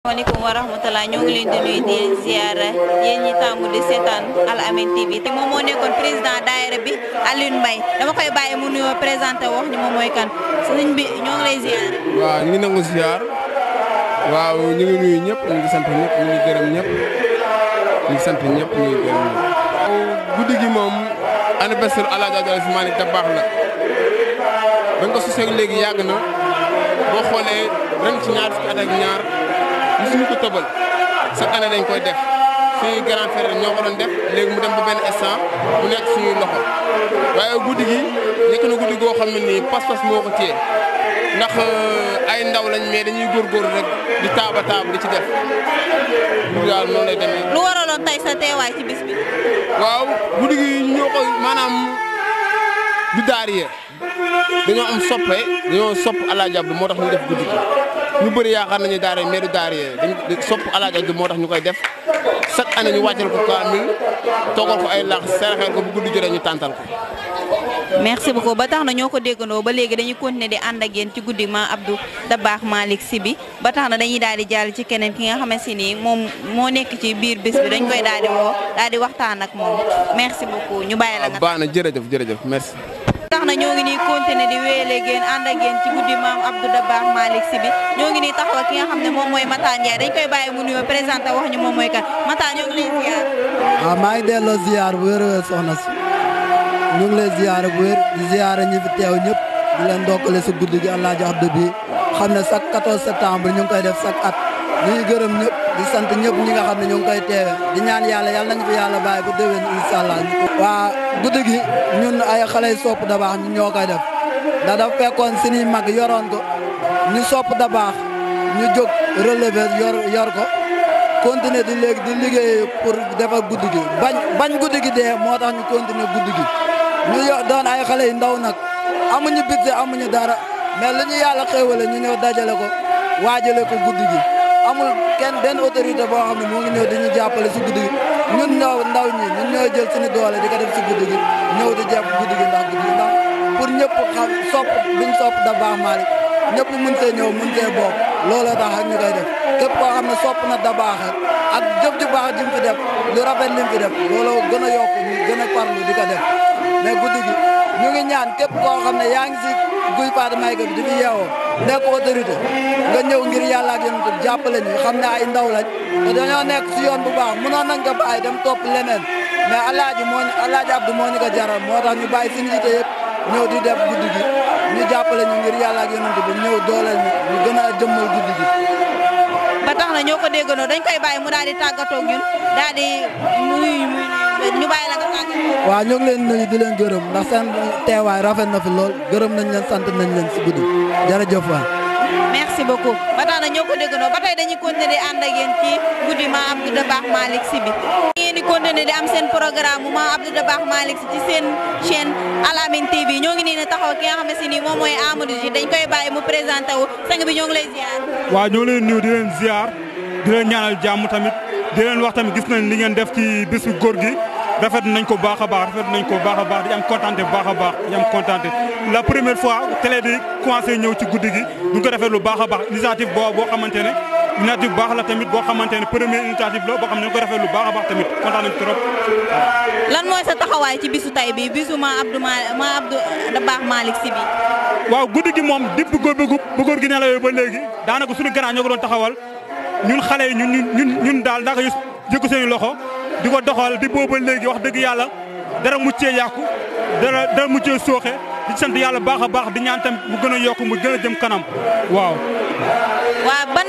Assalamualaikum warahmatullahi ñoo ngi leen di nuyu di leen ziara yéen ñi tàmm di seetaan Al Amine TV te moom moo nekkoon président daayira bi Alioune Mbaye dama koy bàyyi mu nuyoo présenté wax ñu moom mooy kan sëñ bi ñoo ngi lay ziar. waaw ñu ngi nangu ziar waaw ñu ngi nuyu ñëpp ñu ngi sant ñëpp ñu ngi gërëm ñëpp ñu ngi sant ñëpp ñu ngi gërëm ñëpp. guddi gi moom anniversaire El Hadj Abdoulaye Ousmane Dabakh la bañ ko sosee léegi yàgg na boo xoolee ren ci ñaar fukki at ak ñaar. suñu ko tëbal chaque année dañ koy def suñuy grand frère ñoo ko doon def léegi mu dem ba benn instant mu nekk suñuy loxo waaye guddi gi nekk na guddi goo xam ne nii pas-pas moo ko téye ndax ay ndaw lañ mais dañuy góorgóorlu rek di taaba di ci def lu daal noonu lay demee. lu waraloon tey sa teewaay ci bis bi. waaw guddi gi ñoo ko maanaam du daariye dañoo am soppe dañoo sopp Alaaji Abdu moo tax ñu def guddi gi. ñu bëri yaakaar nañu daara mais du daara dañ sopp Alaaji Abdu moo tax ñu koy def chaque année ñu wàccal ko kaamil toogal ko ay laax saraxeel ko bu guddi jotee ñu tàntal ko. merci beaucoup ba tax na ñoo ko déggandoo ba léegi dañuy continuer di ànd ak yéen ci guddi Maam Abdou Dabakh Malick Sy bi ba tax na dañuy daal di jàll ci keneen ki nga xamante ni moom moo nekk ci biir bés bi dañ koy daal di woo daal di waxtaan ak moom merci beaucoup ñu bàyyi la nga. baax na jërëjëf merci. tax na ñoo ngi nii continuer di wéyale géen ànd ak yéen ci guddi Maam Abdou Dabakh Malick Sy bi ñoo ngi nii taxaw ak ki nga xam ne moom mooy Mata Ndiaye dañ koy bàyyi mu nuyoo présenté wax ñu moom mooy kan Mata ñoo ngi lay ziar. waaw maa ngi delloo ziar bu wér soxna si ñu ngi lay ziar bu wér di ziar ñi fi teew ñëpp di leen ndokkale si guddi gi Alaaji Abdou bi xam ne chaque 14 septembre ñu ngi koy def chaque at ñu ngi gërëm ñëpp di sant ñëpp ñi nga xam ne ñu ngi koy teewe di ñaan yàlla nañu fi yàlla bàyyi bu déwén incha allah. waa guddi gi ñun ay xale yu sopp Dabakh ñun ñoo koy def da dafa fekkoon suñuy mag yoroon ko ñu sopp Dabakh ñu jóg relever yor ko continuer di liggéey pour defar guddi gi bañ guddi gi dee moo tax ñu continuer guddi gi ñu doon ay xale yu ndaw nag amuñu budget amuñu dara mais lu ñu yàlla xéewale ñu ñëw dajale ko waajale ko guddi gi amul kenn benn autorité boo xam ne moo ngi ñëw di ñu jàppale si guddi gi ñun ndaw ñi ñun ñooy jël suñu doole di ko def si guddi gi ñëw di jàpp guddi gi ndax pour ñëpp xam sopp biñ sopp Dabakh Malick ñëpp mun see ñëw mun see bokk looloo tax ak ñu koy def képp koo xam ne sopp na Dabakh ak jëf ju baax ji mu fi def lu rafet li mu fi def looloo gën a yokk ñu gën a farlu di ko def mais guddi gi ñu ngi ñaan képp koo xam ne yaa ngi si guy Fatou Mayga bi di fi yeewoo nekk autorité nga ñëw ngir yàlla ak yéen itam jàppale ñu xam ne ay ndaw lañ te dañoo nekk si yoon bu baax mënoon nañ ko bàyyi dem topp leneen mais Alaaji Abdou moo ñu ko jaral moo tax ñu bàyyi suñu yite yëpp ñëw di def guddi gi ñu jàppale ñu ngir yàlla ak yéen bi ñëw dooleel ñu gën a jëmmal guddi gi. ba tax na ñoo ko déggandoo dañ koy bàyyi mu daal di tàggatoo ak ñun daal di ñu bàyyi la nga tàggatoo. waaw ñu ngi leen nuyu di leen gërëm ndax seen teewaay rafet na fi lool gërëm nañ leen sant nañ leen si guddi jërëjëf waay. merci beaucoup ba tax na ñoo ko déggandoo ba tey dañuy continuer di ànd ak yéen ci guddi Maam Abdou Dabakh Malick Sy bi. ngeen di continuer di am seen programme Maam Abdou Dabakh Malick Sy ci seen chaîne Al Amine TV ñoo ngi nii ne taxaw ki nga xam ne si nii moom mooy Amadou Ji dañ koy bàyyi mu présenté wu sang bi ñoo ngi lay ziar. waaw ñoo ngi leen nuyu di leen ziar di leen ñaanal jàmm tamit di leen wax tamit gis nañ li ngeen def ci bésu góor gi rafet nañ ko baax a baax di am kontaan bu baax a baax di am kontaan la première fois télé di commencé ñëw ci guddi gi ñu ko defee lu baax a baax initiative boo xamante ne initiative baax la tamit boo xamante ne première initiative la boo xam ne ñu ko defee lu baax a baax tamit kontaan nañ trop. lan mooy sa taxawaay ci bisu tay bi bisu Maam Abdou Dabakh Malick Sy bi. waaw guddi gi moom depuis bu góor gi nelawee ba léegi daanaka suñu grand ñoo ko doon taxawal ñun xale yi ñun daal ndax jëkku seen loxo di ko doxal di boobu ba léegi wax dëgg yàlla dara muccee yàqu dara muccee sooxe di sant yàlla baax a baax di ñaan tam mu gën a yokk mu gën a jëm kanam waaw. waaw ban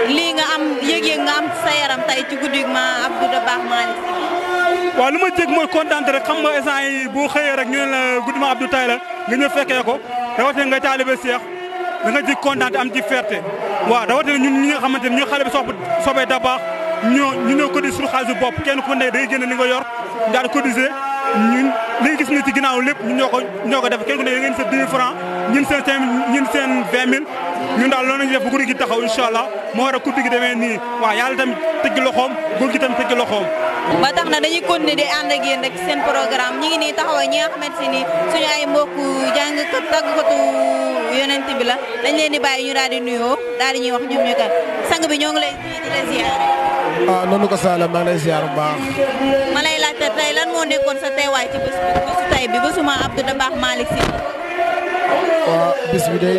lii nga am yëg-yëg nga am sa yaram tey ci guddi Maam Abdou Dabakh Malick Sy. waaw lu ma jég mooy kontaan rek xam nga instant yi boo xëyee rek ñu ne la guddi Maam Abdou tay la nga ñëw fekkee ko rawatina nga taalibe Seex da nga ji kontaan am ci fierté waaw rawatina ñun ñi nga xamante ne ñu xale bi soppee Dabakh ñoo cotisé suñu xaalisu bopp kenn ku ne day génn li nga yor daal di cotisé ñun li nga gis ni ci ginnaaw lépp ñun ñoo ko def kenn ku ne ngeen sa 10 francs ñun seen 20 000 ñun daal loolu lañu def bu guddi gi taxaw incha allah moo war a guddi gi demee nii waaw yàlla tamit tëgg loxoom góor gi tamit tëgg loxoom. ba tax na dañuy continuer di ànd ak yéen rek seen programme ñi ngi nii taxaw ñi nga xamante ni suñu ay mbokku jàngkat tàggatu yonent bi la dañ leen di bàyyi ñu daal di nuyoo daal di ñuy wax ñoom ñu kan sang bi ñoo ngi lay nuyu di la ziar. noonu ko Sala maa ngi lay ziar bu baax. ma lay laajte tey lan moo nekkoon sa teewaay ci bésu tey bi bésu Maam Abdou Dabakh Malick Sy. waaw bis bi day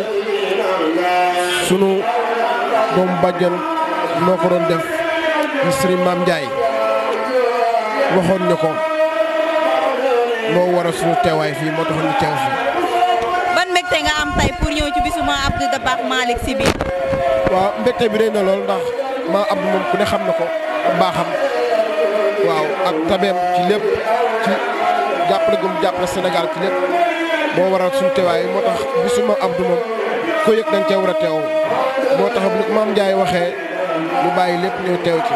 sunu doomu bàjjen moo ko doon def di Serigne Mame Ndiaye waxoon ñu ko moo waral sunu teewaay fii moo taxoon ñu teew fii. ban mbégte nga am tey pour ñëw ci bisu Maam Abdou Dabakh Malick Sy bi. waaw mbégte bi day na lool ndax Maam Abdou moom ku ne xam na ko baaxam waaw ak tabeem ci lépp ci jàppale gum jàppale Sénégal ci lépp moo waral suñu teewaay moo tax bisu Maam Abdou moom ko yëg dañ cee war a teew moo tax bu Mame Ndiaye waxee ñu bàyyi lépp ñëw teew ci.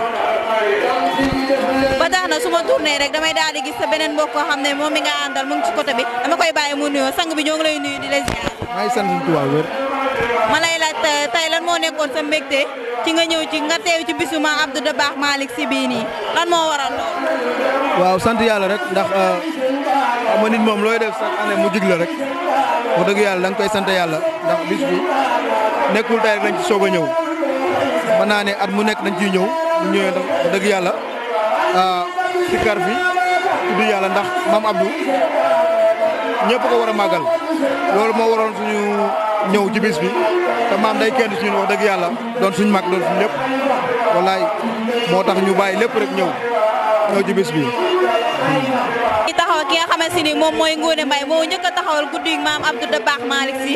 ba tax na su ma tourné rek damay daal di gis sa beneen mbokk koo xam ne moom mi nga àndal mu ngi ci côté bi dama koy bàyyi mu nuyoo sang bi ñoo ngi lay nuyu di la ziar. maa ngi sant bu baax wér. ma lay laaj tey lan moo nekkoon sa mbégte ci nga ñëw ci nga teew ci bisu Maam Abdou Dabakh Malick Sy bii nii lan moo waral lool. waaw sant yàlla rek ndax xam nga nit moom looy def chaque année mu jig la rek wax dëgg yàlla da nga koy sant yàlla ndax bis bi nekkul tey rek lañ ci soog a ñëw mën naa ne at mu nekk dañ ciy ñëw mu ñëwee ndax wax dëgg yàlla si kar fi tudd yàlla ndax Maam Abdou ñëpp ko war a màggal loolu moo waroon suñu ñëw ci bis bi te maam day kenn suñu wax dëgg yàlla doon suñu mag doon suñu lépp wallaay moo tax ñu bàyyi lépp rek ñëw ci bis bi. ñi taxaw ki nga xamante ni moom mooy Ngoné Mbaye moo njëkk a taxawal guddi Maam Abdou Dabakh Malick Sy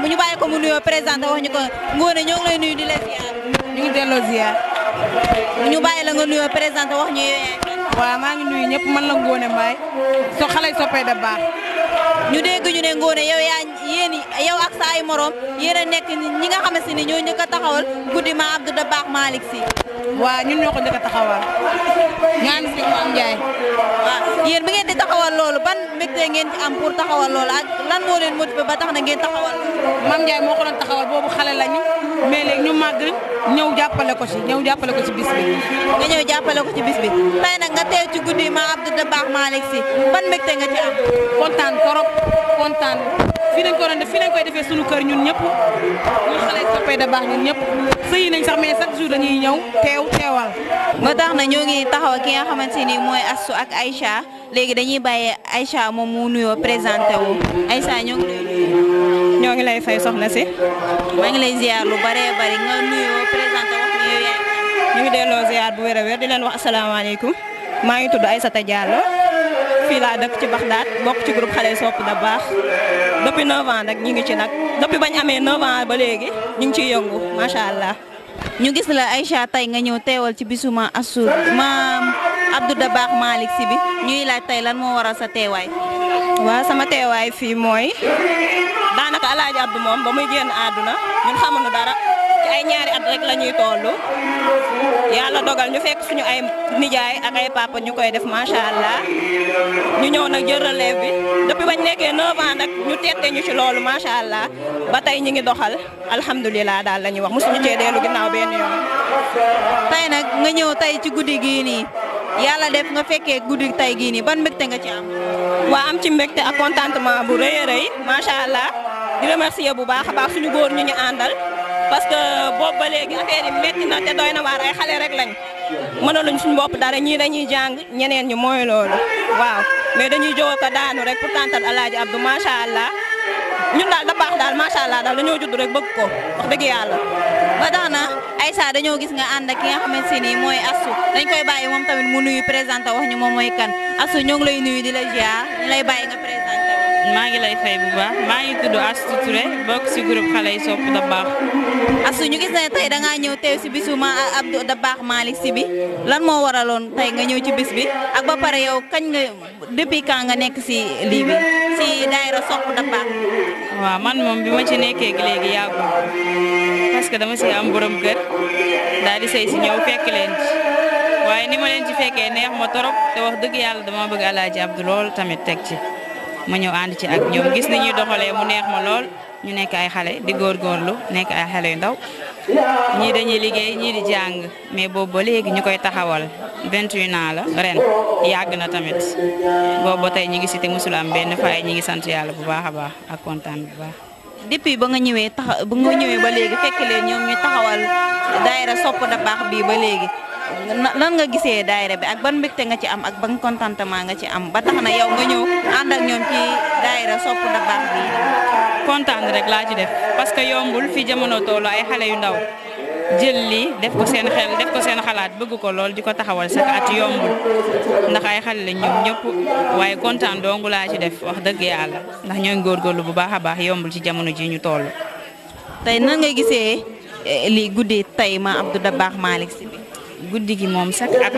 ñu bàyyi ko mu nuyoo présenté wax ñu ko Ngoné ñoo ngi lay nuyu di la ziar. ñu ngi delloo ziar. ñu bàyyi la nga nuyoo présenté wax ñu waaw maa ngi nuyu ñëpp man la Ngoné Mbaye xale soppee Dabakh. ñu dégg ñu ne Ngoné yow ak sa ay morom yéen a nekk ñi nga xamante ni ñoo njëkk a taxawal guddi Maam Abdou Dabakh Malick Sy. waaw ñun ñoo ko njëkk a taxawal ñu ànd si Mame Ndiaye. waaw yéen bi ngeen di taxawal loolu ban mbégte ngeen ci am pour taxawal loolu ak lan moo leen motivé ba tax na ngeen taxawal loolu. Mame Ndiaye moo ko doon taxawal boobu xale lañu mais léegi ñu màgg ñëw jàppale ko ci bis bi. nga ñëw jàppale ko ci bis bi tey nag nga teew ci guddi Maam Abdou Dabakh Malick Sy ban mbégte nga ci am. kontaan trop kontaan fii lañ ko doon def fii lañ koy defee sunu kër ñun ñëpp ñu xale soppee Dabakh ñun ñëpp sëyi nañ sax mais chaque jour dañuy ñëw teewal. ba tax na ñoo ngi taxaw ki nga xamante ni mooy Astou ak Aïcha léegi dañuy bàyyi Aïcha moom mu nuyoo présenté wu Aïcha ñoo ngi lay nuyu. ñoo ngi lay fay soxna si. maa ngi lay ziar lu bëree bëri nga nuyoo présenté wax ni yow yaay. ñu ngi delloo ziar bu wér a wér di leen wax asalaamaaleykum maa ngi tudd Aïssata Diallo fii laa dëkk ci Baxdaat bokk ci groupe xale sopp Dabakh depuis 9 ans nag ñu ngi ci nag depuis bañ amee 9 ans ba léegi ñu ngi ciy yëngu macha allah. ñu gis la Aïcha tey nga ñëw teewal ci bisu Maam Abdou Dabakh Malick Sy bi ñuy laaj tey lan moo waral sa teewaay. waaw sama teewaay fii mooy daanaka El Hadj Abdou moom ba muy génn àdduna ñun xamuñu dara ci ay ñaari at rek la ñuy toll yàlla dogal ñu fekk suñu ay nijaay ak ay papa ñu koy def macha allah ñu ñëw nag jël relève bi depuis bañ nekkee 9 ans nag ñu teete ñu ci loolu macha allah ba tey ñi ngi doxal alhamdulilah daal la ñuy wax mosuñu cee dellu ginnaaw benn yoon. tey nag nga ñëw tey ci guddi gii nii yàlla def nga fekkee guddi tey gii nii ban mbégte nga ci am. waa am ci mbégte ak contentement bu rëy a rëy macha allah di remercier bu baax a baax suñu góor ñu ñu àndal parce que boobu ba léegi affaire yi métti na te doy na waar ay xale rek lañ mënaluñ suñu bopp dara ñii dañuy jàng ñeneen ñi mooy loolu waaw mais dañuy jóg ko daanu rek pour tantal El Hadj Abdou macha allah ñun daal Dabakh daal macha allah daal dañoo judd rek bëgg ko wax dëgg yàlla. ba tax na Aïssa dañoo gis nga ànd ak ki nga xamante ni mooy Astou dañ koy bàyyi moom tamit mu nuyu présenté wax ñu moom mooy kan Astou ñoo ngi lay nuyu di la ziar ñu lay bàyyi nga présenté wax. maa ngi lay fay bu baax maa ngi tudd Astou Touré bokk si groupe xale yi sopp Dabakh. Astou ñu gis ne tey da ngaa ñëw teew si bisu Maam Abdou Dabakh Malick Sy bi lan moo waraloon tey nga ñëw ci bis bi ak ba pare yow kañ nga depuis quand nga nekk si lii bi si daayira sopp Dabakh. waaw man moom bi ma ci nekkee léegi yàggul parce que dama si am borom kër daal di sëy si ñëw fekk leen ci waaye ni ma leen ci fekkee neex ma torop te wax dëgg yàlla dama bëgg El Hadj Abdou lool tamit teg ci ma ñëw ànd ci ak ñoom gis ni ñuy doxalee mu neex ma lool ñu nekk ay xale di góorgóorlu nekk ay xale yu ndaw ñii dañuy liggéey ñii di jàng mais boobu ba léegi ñu koy taxawal 21 ans la ren yàgg na tamit boobu ba tey ñi ngi si te musul am benn fay ñi ngi sant yàlla bu baax a baax ak kontaan bu baax. depuis ba nga ñëwee ba léegi fekk leen ñoom ñu taxawal daayira sopp da baax bii ba léegi lan nga gisee daayira bi ak ban mbégte nga ci am ak ban contentement nga ci am ba tax na yow nga ñëw ànd ak ñoom ci daayira sopp da baax bii. kontaan rek laa ci def parce que yombul fi jamono toolu ay xale yu ndaw jël lii def ko seen xel def ko seen xalaat bëgg ko lool di ko taxawal sax at yombul ndax ay xale lañ ñoom ñëpp waaye kontaan dongu laa ci def wax dëgg yàlla ndax ñoo ngi góorgóorlu bu baax a baax yombul ci jamono ji ñu toll. tey nan nga gisee lii guddi tey ma Abdou Dabakh Malick Sy bi. guddi gi moom chaque at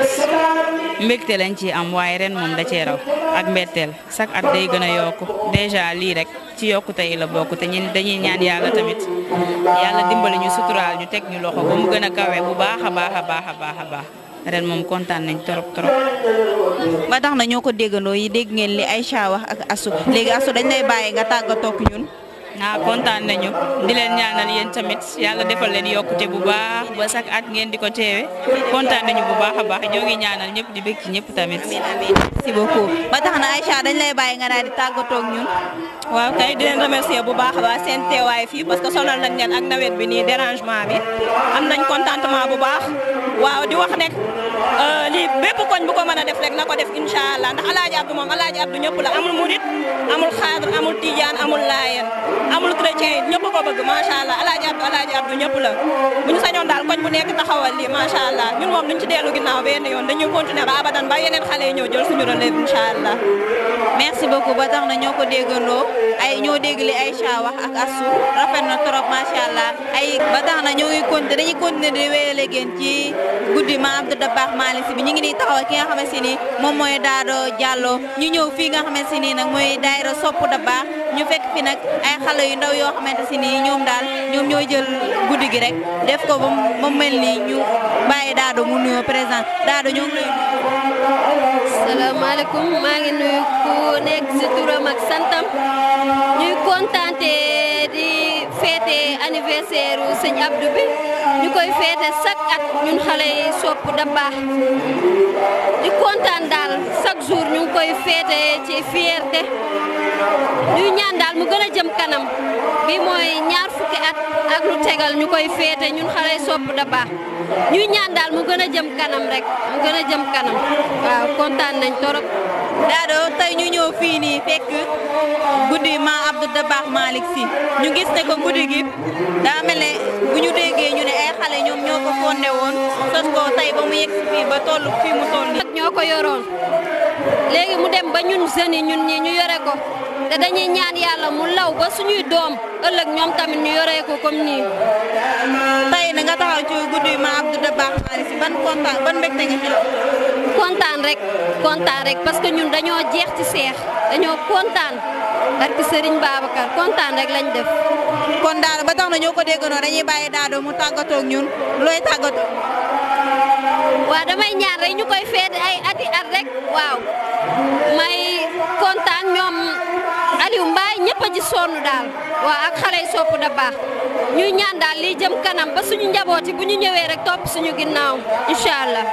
mbégte lañ ci am waaye ren moom da cee raw ak mbetteel chaque at day gën a yokku déjà lii rek ci yokkute yi la bokk te ñun dañuy ñaan yàlla tamit yàlla dimbali ñu suturaal ñu teg ñu loxo ba mu gën a kawe bu baax a baax a baax a baax a baax ren moom kontaan nañ trop trop. ba tax na ñoo ko déggandoo yi dégg ngeen li Aïcha wax ak Assou léegi Assou dañ lay bàyyi nga tàggatoo ak ñun. kontaan nañu di leen ñaanal yéen tamit yàlla defal leen yokkute bu baax ba chaque at ngeen di ko teewe kontaan nañu bu baax a baax ñoo ngi ñaanal ñëpp di bëgg ci ñëpp tamit. amiin amiin merci beaucoup ba tax na Aïcha dañ lay bàyyi nga daal di tàggatoo ak ñun. waaw kay di leen remercier bu baax a baax seen teewaay fii parce que sonal nañ leen ak nawet bi nii dérangement bi am nañ contentement bu baax waaw di wax rek lii bépp koñ bu ko mën a def rek na ko def incha allah ndax Alaaji Abdou moom Alaaji Abdou ñëpp la amul murit amul xaadir amul tijaan amul laayeen amul chrétien ñëpp ko bëgg macha allah Alaaji Abdou ñëpp la bu ñu sañoon daal koñ bu nekk taxawal lii macha allah ñun moom duñ ci dellu ginnaaw benn yoon dañuy continuer ba abadan ba yeneen xale yi ñëw jël suñu relève incha allah. merci beaucoup ba tax na ñoo ko déggandoo ñoo dégg li Aïcha wax ak Assou rafet na trop macha allah ba tax na ñoo ngi continuer dañuy continuer di wéyale géen ci guddi ma Abdou Dabakh Malick Sy bi ñu ngi nii taxaw ki nga xamante ni moom mooy Dado Diallo ñu ñëw fii nga xamante ni nag mooy daayira sopp Dabakh ñu fekk fi nag ay xale yu ndaw yoo xamante ni ñoom ñooy jël guddi gi rek def ko ba mu mel ni ñu bàyyi Dado mu nuyoo présent Dado ñoo ngi lay nuyu. salaamaaleykum maa ngi nuyu ku nekk si turam ak santam ñuy kontaante di féete anniversaire u sëñ Abdou bi ñu koy féete chaque at ñun xale yi sopp Dabakh di kontaan daal chaque jour ñu ngi koy féete ci fierté ñuy ñaan daal mu gën a jëm kanam bi mooy ñaar fukki at ak lu tegal ñu koy féete ñun xale yi sopp Dabakh ñuy ñaan daal mu gën a jëm kanam rek mu gën a jëm kanam waaw kontaan nañ torop. Dado tey ñu ñëw fii nii fekk guddi ma Abdou Dabakh Malick Sy ñu gis ne ko guddi gi daa mel ne bu ñu déggee ñu ne ay xale ñoom ñoo ko fondé woon sos ko tey ba mu yegg si fii ba toll fii mu toll nii. ñoo ko yoroon léegi mu dem ba ñun jeunes yi ñun ñii ñu yore ko te dañuy ñaan yàlla mu law ba suñuy doom ëllëg ñoom tamit ñu yoree ko comme nii. tey na nga taxaw ci guddi ma Abdou Dabakh Malick Sy ban kontaan ban mbégte nga ci kontaan rek parce que ñun dañoo jeex ci seex dañoo kontaan barke Serigne Babacar kontaan rek lañ def. kon daal ba tax na ñoo ko déggandoo dañuy bàyyi Dado mu tàggatoo ak ñun looy tàggatoo. waaw damay ñaan rek ñu koy feete ay ati at rek waaw may kontaan ñoom Aliou Mbaye ñëpp a ci sonn daal waaw ak xale yi sopp Dabakh ñuy ñaan daal lii jëm kanam ba suñu njabooti bu ñu ñëwee rek topp suñu ginnaaw incha allah.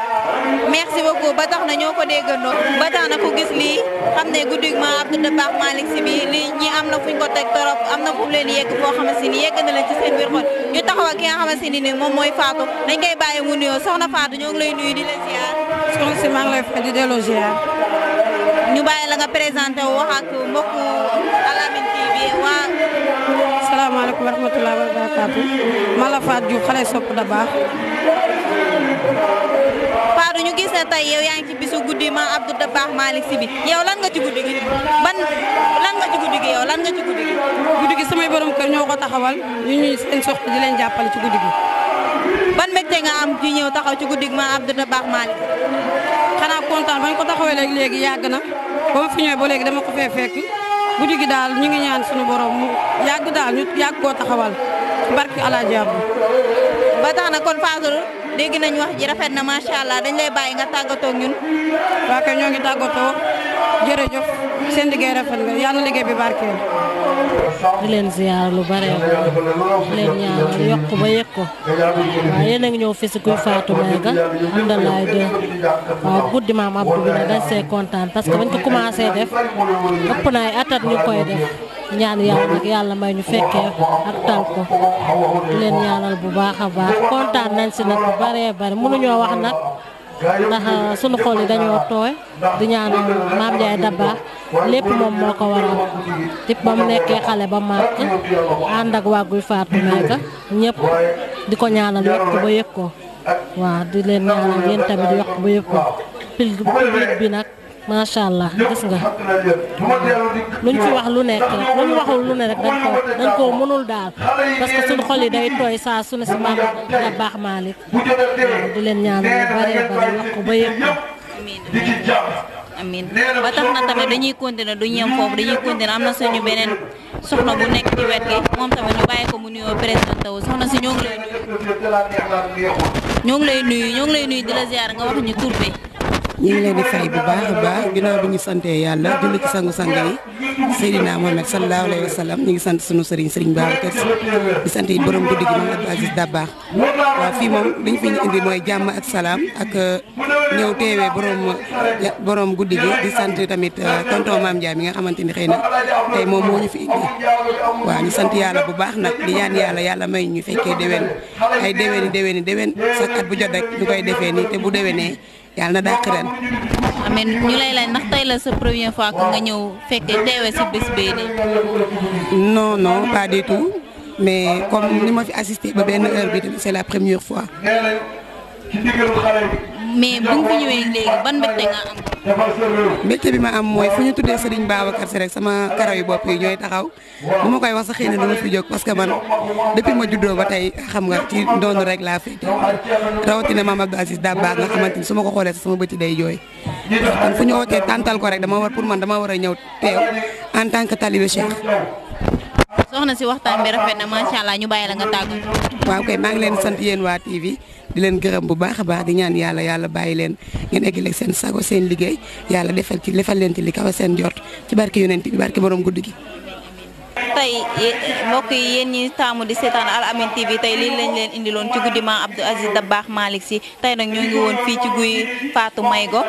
merci beaucoup ba tax na ñoo ko déggandoo ba tax na ku gis lii xam ne guddi ma Abdou Dabakh Malick Sy bi lii ñi am na fuñ ko teg torop am na fu leen yegg foo xamante ni yegg na leen ci seen biir xol ñu taxaw ak ki nga xamante ni moom mooy Fatou dañ koy bàyyi mu nuyoo soxna Fatou ñoo ngi lay nuyu di la ziar. soxna si maa ngi lay fay di delloo ziar. ñu bàyyi la nga présenté wu wax ak mbokku Alamine TV waa. salaamaaleykum wa rahmatulah wa barakaatu man la Fatou Diouf xale sopp Dabakh. Fatou ñu gis ne tey yow yaa ngi ci bisu guddi ma Abdou Dabakh Malick Sy bi yow lan nga ci guddi gi lan nga ci guddi gi yow lan nga ci guddi gi. guddi gi samay borom kër ñoo ko taxawal ñu ñuy seen soxla di leen jàppale ci guddi gi. ban mbégte nga am ci ñëw taxaw ci guddi gi ma Abdou Dabakh Malick Sy. xanaa kontaan bañ ko taxawee léegi yàgg na ba ma fi ñëwee ba léegi dama ko fee fekk guddi gi daal ñu ngi ñaan suñu borom mu yàgg daal ñu yàgg koo taxawal barki Alaaji Abdou. ba tax na kon Fatou dégg nañ wax ji rafet na macha allah dañ lay bàyyi nga tàggatoo ak ñun. waa kay ñoo ngi tàggatoo jërëjëf seen liggéey rafet nga yàlla na liggéey bi barkeel. di leen ziar lu bare di leen ñaanal yokk ba yëg ko waaw yéen a ngi ñëw fi si kuy Fatou Mbengue Amdalaay de waaw guddi maam Abdou bi nag dañ see kontaan parce que bañ ko commencé def ëpp na ay atat ñu koy def ñaan yàlla nag yàlla may ñu fekkee ak tal ko di leen ñaanal bu baax a baax kontaan nañ si nag bu bëree bëri mënuñoo wax nag ndax sunu xol yi dañoo tooy di ñaanal Maam Ndiaye Dabakh lépp moom moo ko waral tip ba mu nekkee xale ba màgg ànd ak wàgguy Fatou Mega ñëpp di ko ñaanal yokk ba yëg ko waaw di leen ñaanal yéen tamit yokk ba yëg ko public bi nag macha allah gis nga luñ fi wax lu nekk rek luñ waxul lu ne rek dañ koo mënul daal parce que suñu xol yi day tooy saa su ne si Maam Dabakh Malick di leen ñaanal lu bare bare wax ko ba yëg ko amiin ba tax na tamit dañuy continuer du ñem foofu dañuy continuer am na suñu beneen soxna bu nekk ci wet gi moom tamit ñu bàyyi ko mu nuyoo présenté wu soxna si ñoo ngi lay nuyu di la ziar nga wax ñu tur bi. ñu ngi leen di fay bu baax a baax ginnaaw bi ñu santee yàlla julli ci sangu-sang yi Seydina Mohamed sallallahu alayhi wa sallam ñu ngi sant sunu sëriñ Babacar Sy di sant yi borom guddi gi moom Abdou Aziz Dabakh waaw fii moom dañ fi ñu indi mooy jàmm ak salaam ak ñëw teewee borom guddi gi di sant tamit tonton Mame Ndiaye mi nga xamante ni xëy na tey moom moo ñu fi indi waaw ñu sant yàlla bu baax nag di ñaan yàlla may ñu fekkee déwén ay déwén chaque at bu jot rek ñu koy defee nii te bu déwénee yàlla na dàq ren. amiin ñu lay laaj ndax tey la sa première fois que nga ñëw fekkee teewee si bés bee nii. non pas du tout mais comme ni ma fi assisté ba benn heure bi tamit c'est la première fois. mais bu nga fi ñëwee léegi ban mbégte nga am. mbégte bi ma am mooy fu ñu tuddee Serigne Babacar Sy rek sama karaw yu bopp yi ñooy taxaw bu ma koy wax sax xëy na dama fi jóg parce que man depuis ma juddoo ba tey xam nga ci ndoonu rek laa féete rawatina Maam Abdou Aziz Dabakh nga xamante ni su ma ko xoolee sax sama bëti day jooy kon fu ñu wootee tàntal ko rek dama war a ñëw teew en tant que talibé Cheikh. soxna si waxtaan bi rafet na macha allah ñu bàyyi la nga tàggu. waaw kay maa ngi leen sant yéen waa TV di leen gërëm bu baax a baax di ñaan yàlla bàyyi leen ngeen eggaleeg seen sago seen liggéey yàlla defal leen ci li kaw seen jort ci barke yonent bi barke borom guddi gi. tey mbokk yi yéen ñi taamu di seetaan Al Amine TV tey lii lañ leen indiloon ci guddi Maam Abdou Aziz Dabakh Malick Sy tey nag ñoo ngi woon fii ci guy Fatou Maygo